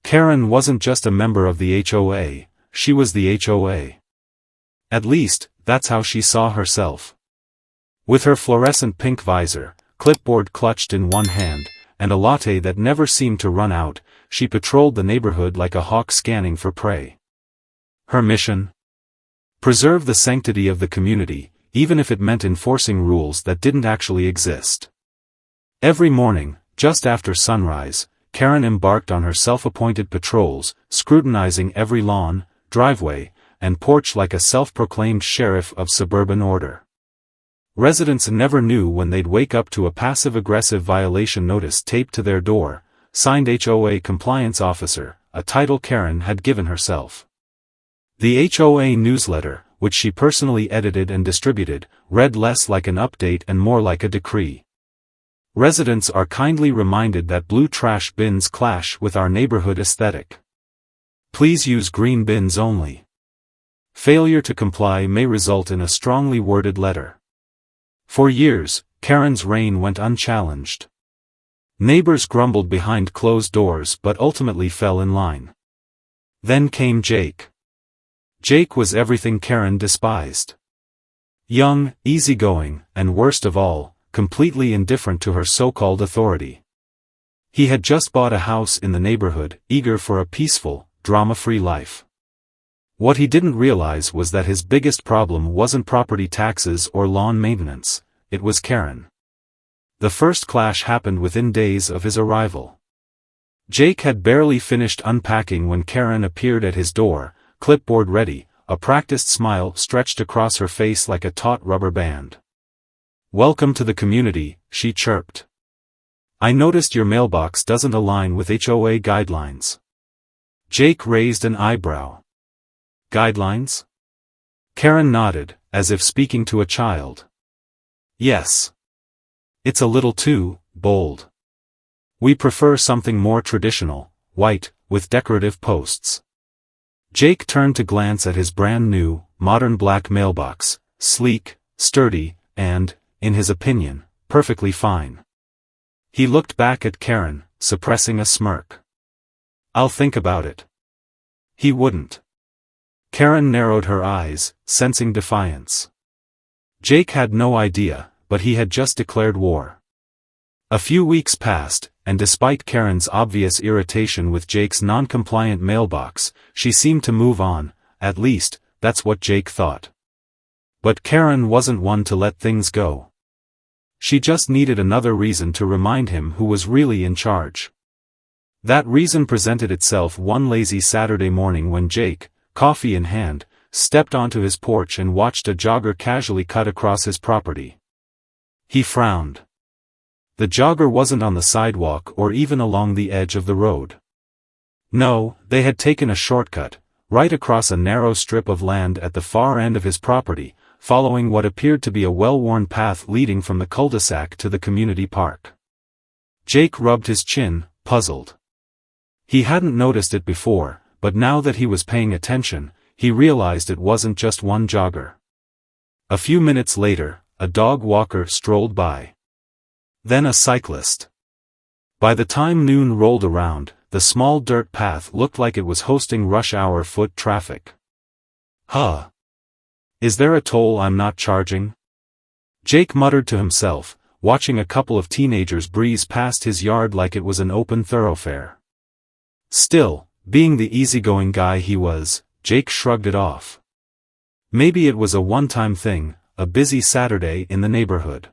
Karen wasn't just a member of the HOA, she was the HOA. At least, that's how she saw herself. With her fluorescent pink visor, clipboard clutched in one hand, and a latte that never seemed to run out, she patrolled the neighborhood like a hawk scanning for prey. Her mission? Preserve the sanctity of the community, even if it meant enforcing rules that didn't actually exist. Every morning, just after sunrise, Karen embarked on her self-appointed patrols, scrutinizing every lawn, driveway, and porch like a self-proclaimed sheriff of suburban order. Residents never knew when they'd wake up to a passive-aggressive violation notice taped to their door, signed HOA Compliance Officer, a title Karen had given herself. The HOA newsletter, which she personally edited and distributed, read less like an update and more like a decree. Residents are kindly reminded that blue trash bins clash with our neighborhood aesthetic. Please use green bins only. Failure to comply may result in a strongly worded letter. For years, Karen's reign went unchallenged. Neighbors grumbled behind closed doors but ultimately fell in line. Then came Jake. Jake was everything Karen despised. Young, easygoing, and worst of all, completely indifferent to her so-called authority. He had just bought a house in the neighborhood, eager for a peaceful, drama-free life. What he didn't realize was that his biggest problem wasn't property taxes or lawn maintenance, it was Karen. The first clash happened within days of his arrival. Jake had barely finished unpacking when Karen appeared at his door, clipboard ready, a practiced smile stretched across her face like a taut rubber band. "Welcome to the community," she chirped. "I noticed your mailbox doesn't align with HOA guidelines." Jake raised an eyebrow. "Guidelines?" Karen nodded, as if speaking to a child. "Yes. It's a little too bold. We prefer something more traditional, white, with decorative posts." Jake turned to glance at his brand-new, modern black mailbox, sleek, sturdy, and, in his opinion, perfectly fine. He looked back at Karen, suppressing a smirk. "I'll think about it." He wouldn't. Karen narrowed her eyes, sensing defiance. Jake had no idea, but he had just declared war. A few weeks passed, and despite Karen's obvious irritation with Jake's non-compliant mailbox, she seemed to move on, at least, that's what Jake thought. But Karen wasn't one to let things go. She just needed another reason to remind him who was really in charge. That reason presented itself one lazy Saturday morning when Jake, coffee in hand, stepped onto his porch and watched a jogger casually cut across his property. He frowned. The jogger wasn't on the sidewalk or even along the edge of the road. No, they had taken a shortcut, right across a narrow strip of land at the far end of his property, following what appeared to be a well-worn path leading from the cul-de-sac to the community park. Jake rubbed his chin, puzzled. He hadn't noticed it before, but now that he was paying attention, he realized it wasn't just one jogger. A few minutes later, a dog walker strolled by. Then a cyclist. By the time noon rolled around, the small dirt path looked like it was hosting rush-hour foot traffic. "Huh. Is there a toll I'm not charging?" Jake muttered to himself, watching a couple of teenagers breeze past his yard like it was an open thoroughfare. Still, being the easygoing guy he was, Jake shrugged it off. Maybe it was a one-time thing, a busy Saturday in the neighborhood.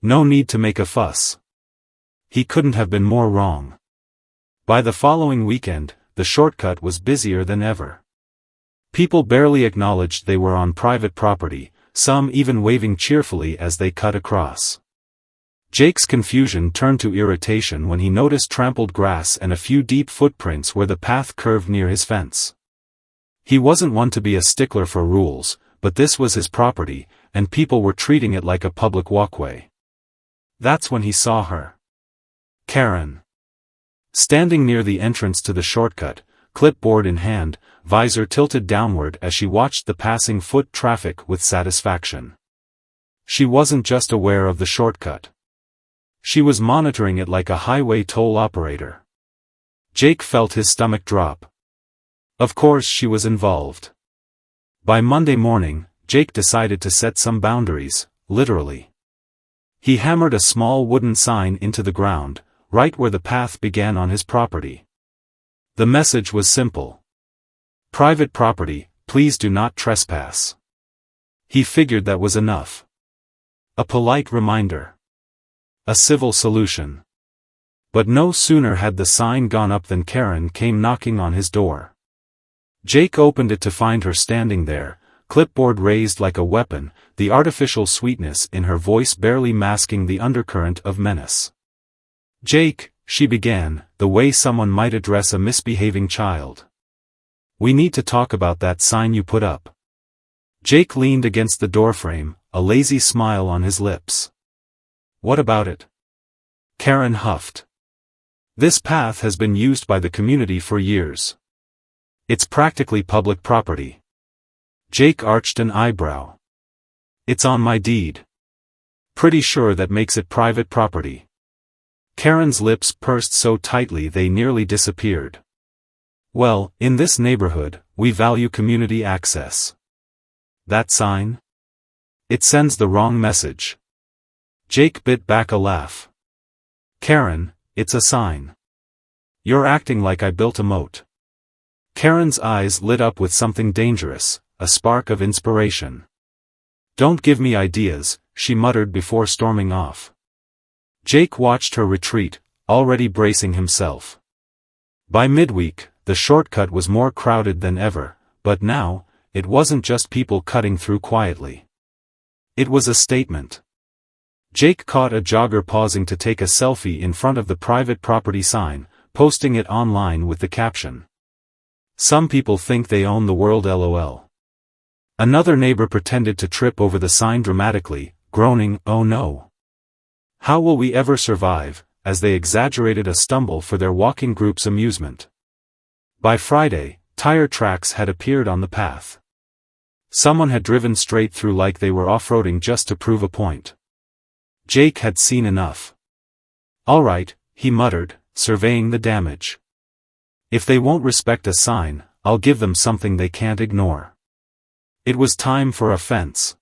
No need to make a fuss. He couldn't have been more wrong. By the following weekend, the shortcut was busier than ever. People barely acknowledged they were on private property, some even waving cheerfully as they cut across. Jake's confusion turned to irritation when he noticed trampled grass and a few deep footprints where the path curved near his fence. He wasn't one to be a stickler for rules, but this was his property, and people were treating it like a public walkway. That's when he saw her. Karen. Standing near the entrance to the shortcut, clipboard in hand, visor tilted downward as she watched the passing foot traffic with satisfaction. She wasn't just aware of the shortcut. She was monitoring it like a highway toll operator. Jake felt his stomach drop. Of course she was involved. By Monday morning, Jake decided to set some boundaries, literally. He hammered a small wooden sign into the ground, right where the path began on his property. The message was simple. Private property, please do not trespass. He figured that was enough. A polite reminder. A civil solution. But no sooner had the sign gone up than Karen came knocking on his door. Jake opened it to find her standing there, clipboard raised like a weapon, the artificial sweetness in her voice barely masking the undercurrent of menace. "Jake," she began, the way someone might address a misbehaving child. "We need to talk about that sign you put up." Jake leaned against the doorframe, a lazy smile on his lips. "What about it?" Karen huffed. "This path has been used by the community for years. It's practically public property." Jake arched an eyebrow. "It's on my deed." "Pretty sure that makes it private property." Karen's lips pursed so tightly they nearly disappeared. "Well, in this neighborhood, we value community access." "That sign? It sends the wrong message." Jake bit back a laugh. "Karen, it's a sign. You're acting like I built a moat." Karen's eyes lit up with something dangerous, a spark of inspiration. "Don't give me ideas," she muttered before storming off. Jake watched her retreat, already bracing himself. By midweek, the shortcut was more crowded than ever, but now, it wasn't just people cutting through quietly. It was a statement. Jake caught a jogger pausing to take a selfie in front of the private property sign, posting it online with the caption, "Some people think they own the world LOL." Another neighbor pretended to trip over the sign dramatically, groaning, "Oh no. How will we ever survive?" as they exaggerated a stumble for their walking group's amusement. By Friday, tire tracks had appeared on the path. Someone had driven straight through like they were off-roading just to prove a point. Jake had seen enough. "All right," he muttered, surveying the damage. "If they won't respect a sign, I'll give them something they can't ignore." It was time for a fence.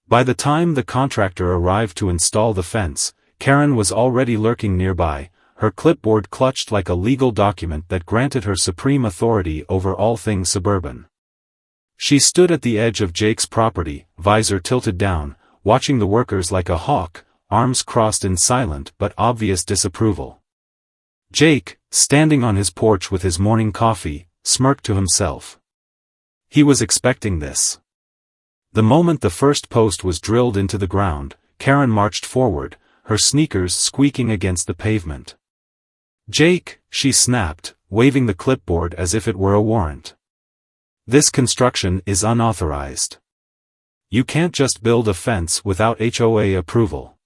By the time the contractor arrived to install the fence, Karen was already lurking nearby, her clipboard clutched like a legal document that granted her supreme authority over all things suburban. She stood at the edge of Jake's property, visor tilted down, watching the workers like a hawk, arms crossed in silent but obvious disapproval. Jake, standing on his porch with his morning coffee, smirked to himself. He was expecting this. The moment the first post was drilled into the ground, Karen marched forward, her sneakers squeaking against the pavement. "Jake," she snapped, waving the clipboard as if it were a warrant. "This construction is unauthorized. You can't just build a fence without HOA approval."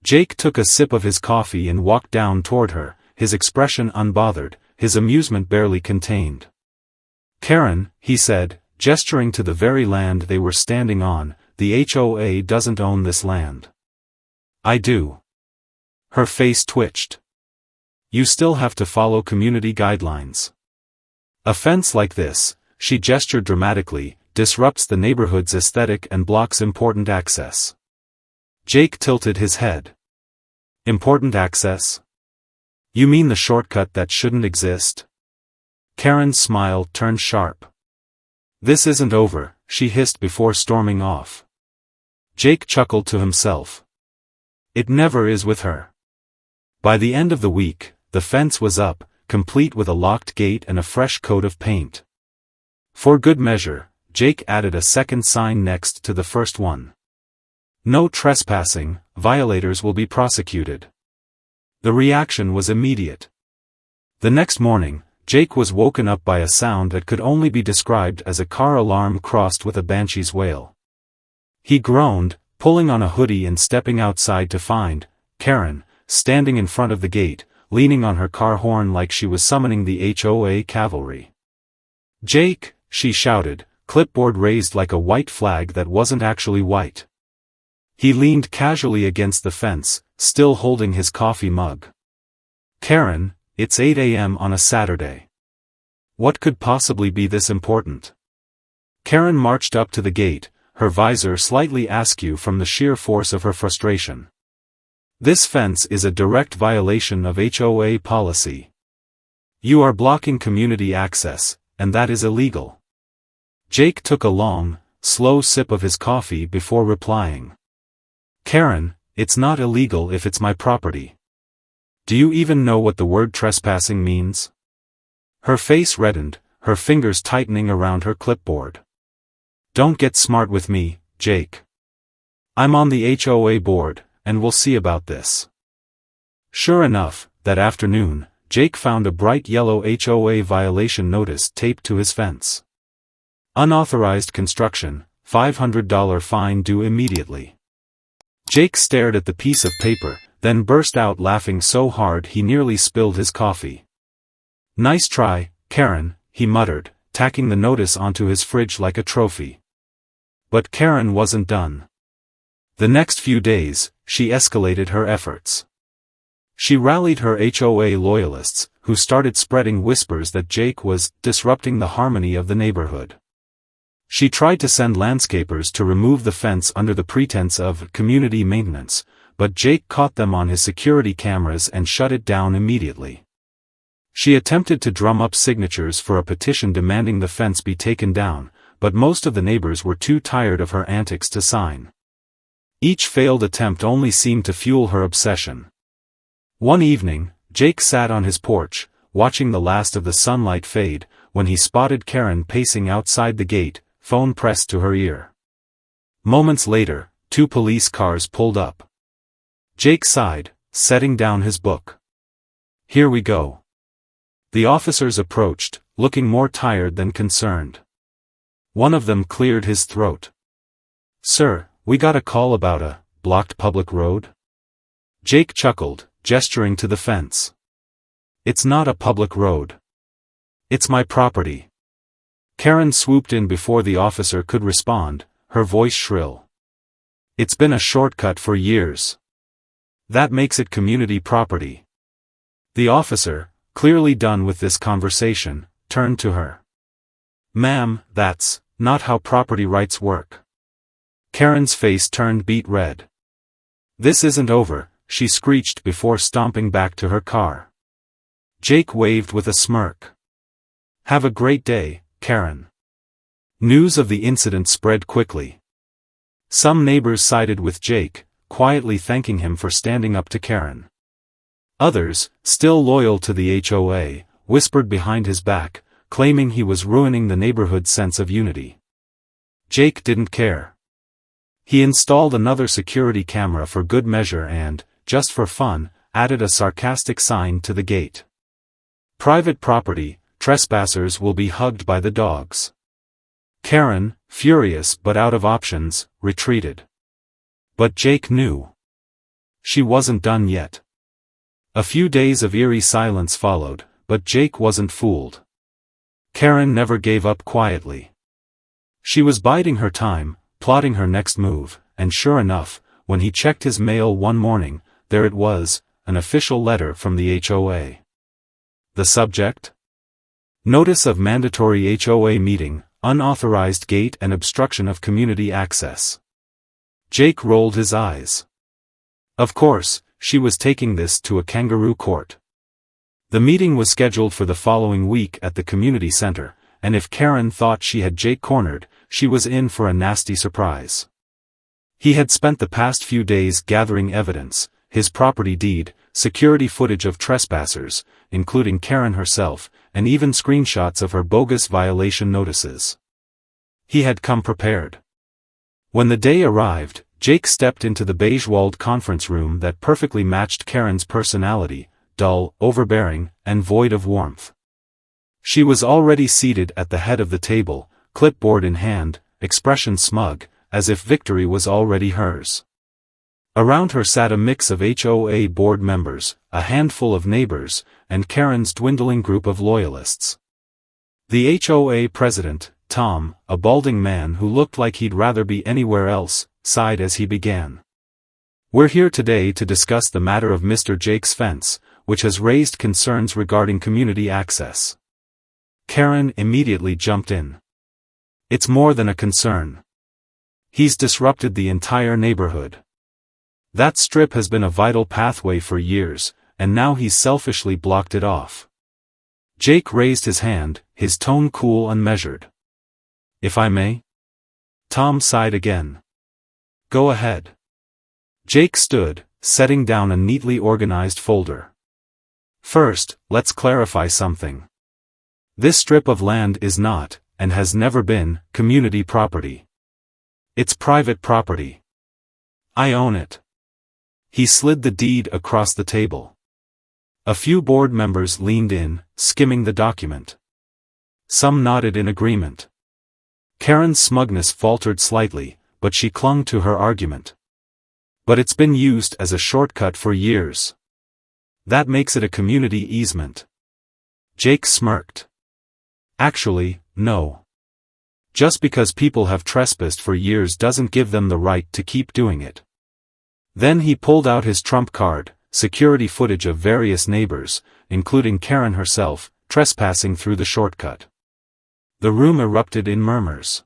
Jake took a sip of his coffee and walked down toward her, his expression unbothered, his amusement barely contained. "Karen," he said, gesturing to the very land they were standing on, "the HOA doesn't own this land." "I do." Her face twitched. "You still have to follow community guidelines. A fence like this," she gestured dramatically, "disrupts the neighborhood's aesthetic and blocks important access." Jake tilted his head. "Important access? You mean the shortcut that shouldn't exist?" Karen's smile turned sharp. "This isn't over," she hissed before storming off. Jake chuckled to himself. It never is with her. By the end of the week, the fence was up, complete with a locked gate and a fresh coat of paint. For good measure, Jake added a second sign next to the first one. "No trespassing, violators will be prosecuted." The reaction was immediate. The next morning, Jake was woken up by a sound that could only be described as a car alarm crossed with a banshee's wail. He groaned, pulling on a hoodie and stepping outside to find Karen, standing in front of the gate, leaning on her car horn like she was summoning the HOA cavalry. "Jake," she shouted, clipboard raised like a white flag that wasn't actually white. He leaned casually against the fence, still holding his coffee mug. "Karen, it's 8 a.m. on a Saturday. What could possibly be this important? Karen marched up to the gate, her visor slightly askew from the sheer force of her frustration. This fence is a direct violation of HOA policy. You are blocking community access, and that is illegal. Jake took a long, slow sip of his coffee before replying. Karen, it's not illegal if it's my property. Do you even know what the word trespassing means? Her face reddened, her fingers tightening around her clipboard. Don't get smart with me, Jake. I'm on the HOA board, and we'll see about this. Sure enough, that afternoon, Jake found a bright yellow HOA violation notice taped to his fence. Unauthorized construction, $500 fine due immediately. Jake stared at the piece of paper, then burst out laughing so hard he nearly spilled his coffee. Nice try, Karen, he muttered, tacking the notice onto his fridge like a trophy. But Karen wasn't done. The next few days, she escalated her efforts. She rallied her HOA loyalists, who started spreading whispers that Jake was disrupting the harmony of the neighborhood. She tried to send landscapers to remove the fence under the pretense of community maintenance, but Jake caught them on his security cameras and shut it down immediately. She attempted to drum up signatures for a petition demanding the fence be taken down, but most of the neighbors were too tired of her antics to sign. Each failed attempt only seemed to fuel her obsession. One evening, Jake sat on his porch, watching the last of the sunlight fade, when he spotted Karen pacing outside the gate, phone pressed to her ear. Moments later, 2 police cars pulled up. Jake sighed, setting down his book. Here we go. The officers approached, looking more tired than concerned. One of them cleared his throat. Sir, we got a call about a blocked public road? Jake chuckled, gesturing to the fence. It's not a public road. It's my property. Karen swooped in before the officer could respond, her voice shrill. It's been a shortcut for years. That makes it community property. The officer, clearly done with this conversation, turned to her. Ma'am, that's not how property rights work. Karen's face turned beet red. This isn't over, she screeched before stomping back to her car. Jake waved with a smirk. Have a great day, Karen. News of the incident spread quickly. Some neighbors sided with Jake, quietly thanking him for standing up to Karen. Others, still loyal to the HOA, whispered behind his back, claiming he was ruining the neighborhood's sense of unity. Jake didn't care. He installed another security camera for good measure and, just for fun, added a sarcastic sign to the gate. Private property, trespassers will be hugged by the dogs. Karen, furious but out of options, retreated. But Jake knew. She wasn't done yet. A few days of eerie silence followed, but Jake wasn't fooled. Karen never gave up quietly. She was biding her time, plotting her next move, and sure enough, when he checked his mail one morning, there it was, an official letter from the HOA. The subject? Notice of mandatory HOA meeting, unauthorized gate and obstruction of community access. Jake rolled his eyes. Of course, she was taking this to a kangaroo court. The meeting was scheduled for the following week at the community center, and if Karen thought she had Jake cornered, she was in for a nasty surprise. He had spent the past few days gathering evidence, his property deed, security footage of trespassers, including Karen herself, and even screenshots of her bogus violation notices. He had come prepared. When the day arrived, Jake stepped into the beige-walled conference room that perfectly matched Karen's personality, dull, overbearing, and void of warmth. She was already seated at the head of the table, clipboard in hand, expression smug, as if victory was already hers. Around her sat a mix of HOA board members, a handful of neighbors, and Karen's dwindling group of loyalists. The HOA president, Tom, a balding man who looked like he'd rather be anywhere else, sighed as he began. We're here today to discuss the matter of Mr. Jake's fence, which has raised concerns regarding community access. Karen immediately jumped in. It's more than a concern. He's disrupted the entire neighborhood. That strip has been a vital pathway for years, and now he's selfishly blocked it off. Jake raised his hand, his tone cool and measured. If I may? Tom sighed again. Go ahead. Jake stood, setting down a neatly organized folder. First, let's clarify something. This strip of land is not, and has never been, community property. It's private property. I own it. He slid the deed across the table. A few board members leaned in, skimming the document. Some nodded in agreement. Karen's smugness faltered slightly, but she clung to her argument. But it's been used as a shortcut for years. That makes it a community easement. Jake smirked. Actually, no. Just because people have trespassed for years doesn't give them the right to keep doing it. Then he pulled out his trump card, security footage of various neighbors, including Karen herself, trespassing through the shortcut. The room erupted in murmurs.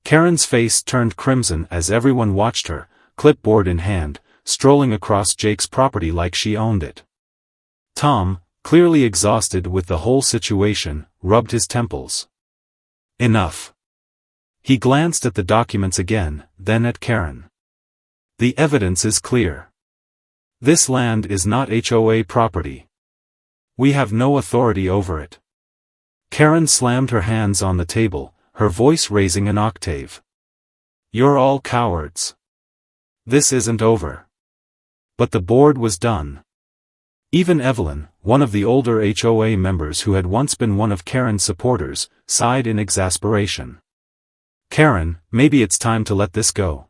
Karen's face turned crimson as everyone watched her, clipboard in hand, strolling across Jake's property like she owned it. Tom, clearly exhausted with the whole situation, rubbed his temples. Enough. He glanced at the documents again, then at Karen. The evidence is clear. This land is not HOA property. We have no authority over it. Karen slammed her hands on the table, her voice raising an octave. You're all cowards. This isn't over. But the board was done. Even Evelyn, one of the older HOA members who had once been one of Karen's supporters, sighed in exasperation. Karen, maybe it's time to let this go.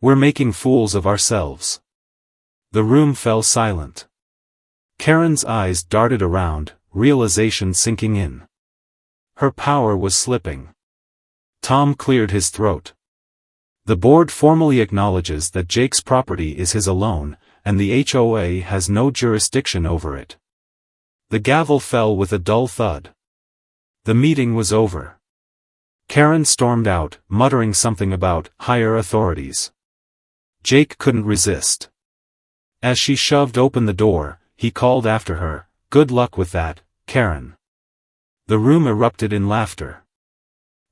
We're making fools of ourselves. The room fell silent. Karen's eyes darted around, realization sinking in. Her power was slipping. Tom cleared his throat. The board formally acknowledges that Jake's property is his alone, and the HOA has no jurisdiction over it. The gavel fell with a dull thud. The meeting was over. Karen stormed out, muttering something about higher authorities. Jake couldn't resist. As she shoved open the door, he called after her, "Good luck with that, Karen." The room erupted in laughter.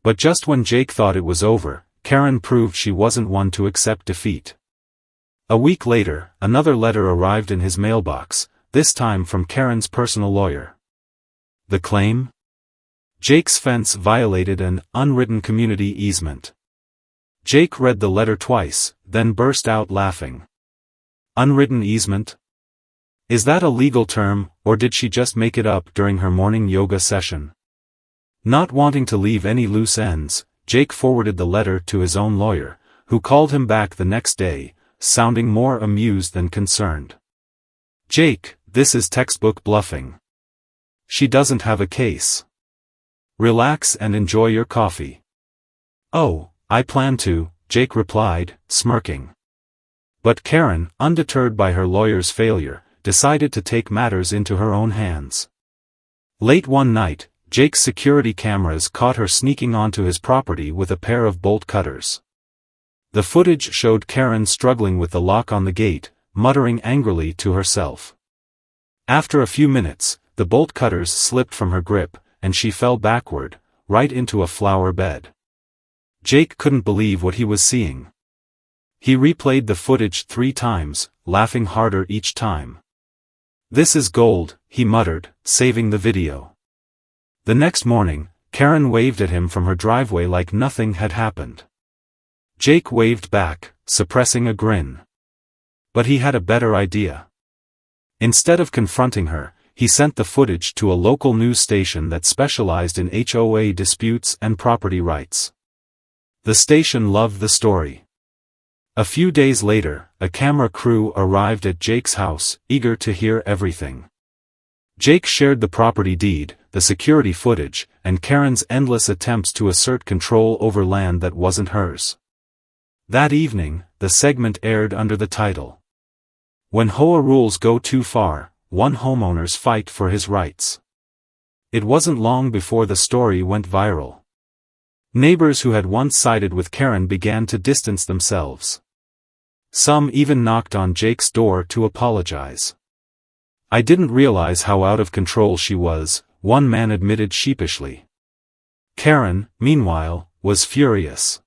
But just when Jake thought it was over, Karen proved she wasn't one to accept defeat. A week later, another letter arrived in his mailbox, this time from Karen's personal lawyer. The claim? Jake's fence violated an unwritten community easement. Jake read the letter twice, then burst out laughing. Unwritten easement? Is that a legal term, or did she just make it up during her morning yoga session? Not wanting to leave any loose ends, Jake forwarded the letter to his own lawyer, who called him back the next day, sounding more amused than concerned. Jake, this is textbook bluffing. She doesn't have a case. Relax and enjoy your coffee. Oh, I plan to, Jake replied, smirking. But Karen, undeterred by her lawyer's failure, decided to take matters into her own hands. Late one night, Jake's security cameras caught her sneaking onto his property with a pair of bolt cutters. The footage showed Karen struggling with the lock on the gate, muttering angrily to herself. After a few minutes, the bolt cutters slipped from her grip, and she fell backward, right into a flower bed. Jake couldn't believe what he was seeing. He replayed the footage 3 times, laughing harder each time. This is gold, he muttered, saving the video. The next morning, Karen waved at him from her driveway like nothing had happened. Jake waved back, suppressing a grin. But he had a better idea. Instead of confronting her, he sent the footage to a local news station that specialized in HOA disputes and property rights. The station loved the story. A few days later, a camera crew arrived at Jake's house, eager to hear everything. Jake shared the property deed, the security footage, and Karen's endless attempts to assert control over land that wasn't hers. That evening, the segment aired under the title, "When HOA Rules Go Too Far, one homeowner's fight for his rights. It wasn't long before the story went viral. Neighbors who had once sided with Karen began to distance themselves. Some even knocked on Jake's door to apologize. "I didn't realize how out of control she was," one man admitted sheepishly. Karen, meanwhile, was furious.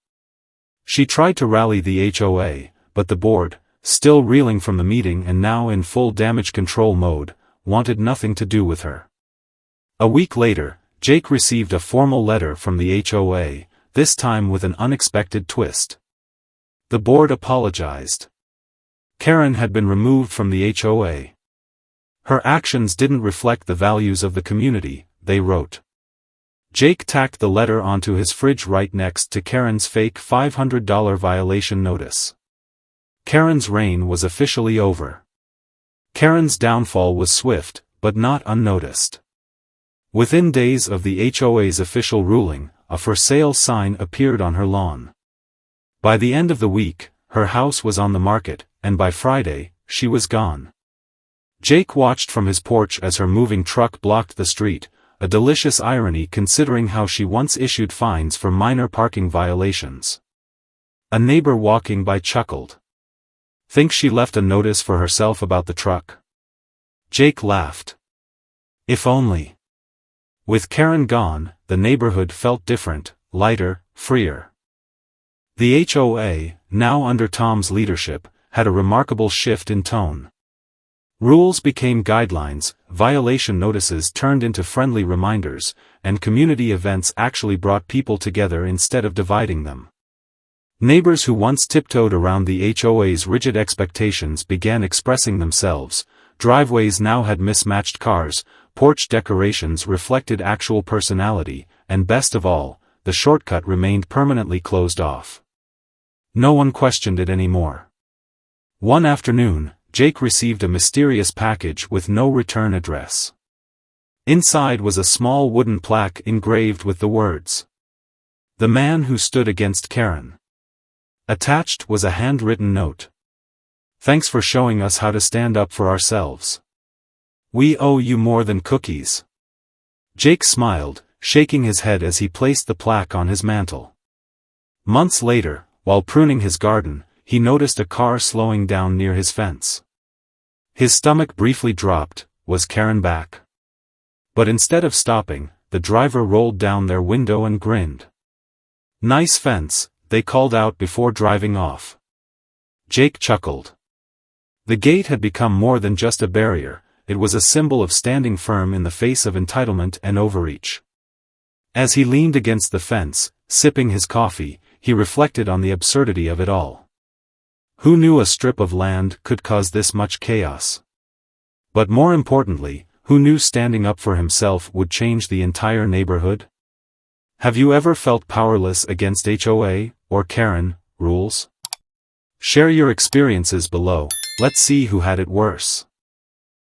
She tried to rally the HOA, but the board, still reeling from the meeting and now in full damage control mode, wanted nothing to do with her. A week later, Jake received a formal letter from the HOA, this time with an unexpected twist. The board apologized. Karen had been removed from the HOA. Her actions didn't reflect the values of the community, they wrote. Jake tacked the letter onto his fridge right next to Karen's fake $500 violation notice. Karen's reign was officially over. Karen's downfall was swift, but not unnoticed. Within days of the HOA's official ruling, a for sale sign appeared on her lawn. By the end of the week, her house was on the market, and by Friday, she was gone. Jake watched from his porch as her moving truck blocked the street, a delicious irony considering how she once issued fines for minor parking violations. A neighbor walking by chuckled. "Think she left a notice for herself about the truck?" Jake laughed. If only. With Karen gone, the neighborhood felt different, lighter, freer. The HOA, now under Tom's leadership, had a remarkable shift in tone. Rules became guidelines, violation notices turned into friendly reminders, and community events actually brought people together instead of dividing them. Neighbors who once tiptoed around the HOA's rigid expectations began expressing themselves. Driveways now had mismatched cars, porch decorations reflected actual personality, and best of all, the shortcut remained permanently closed off. No one questioned it anymore. One afternoon, Jake received a mysterious package with no return address. Inside was a small wooden plaque engraved with the words, "The man who stood against Karen." Attached was a handwritten note. "Thanks for showing us how to stand up for ourselves. We owe you more than cookies." Jake smiled, shaking his head as he placed the plaque on his mantle. Months later, while pruning his garden, he noticed a car slowing down near his fence. His stomach briefly dropped. Was Karen back? But instead of stopping, the driver rolled down their window and grinned. "Nice fence," they called out before driving off. Jake chuckled. The gate had become more than just a barrier, it was a symbol of standing firm in the face of entitlement and overreach. As he leaned against the fence, sipping his coffee, he reflected on the absurdity of it all. Who knew a strip of land could cause this much chaos? But more importantly, who knew standing up for himself would change the entire neighborhood? Have you ever felt powerless against HOA, or Karen, rules? Share your experiences below, let's see who had it worse.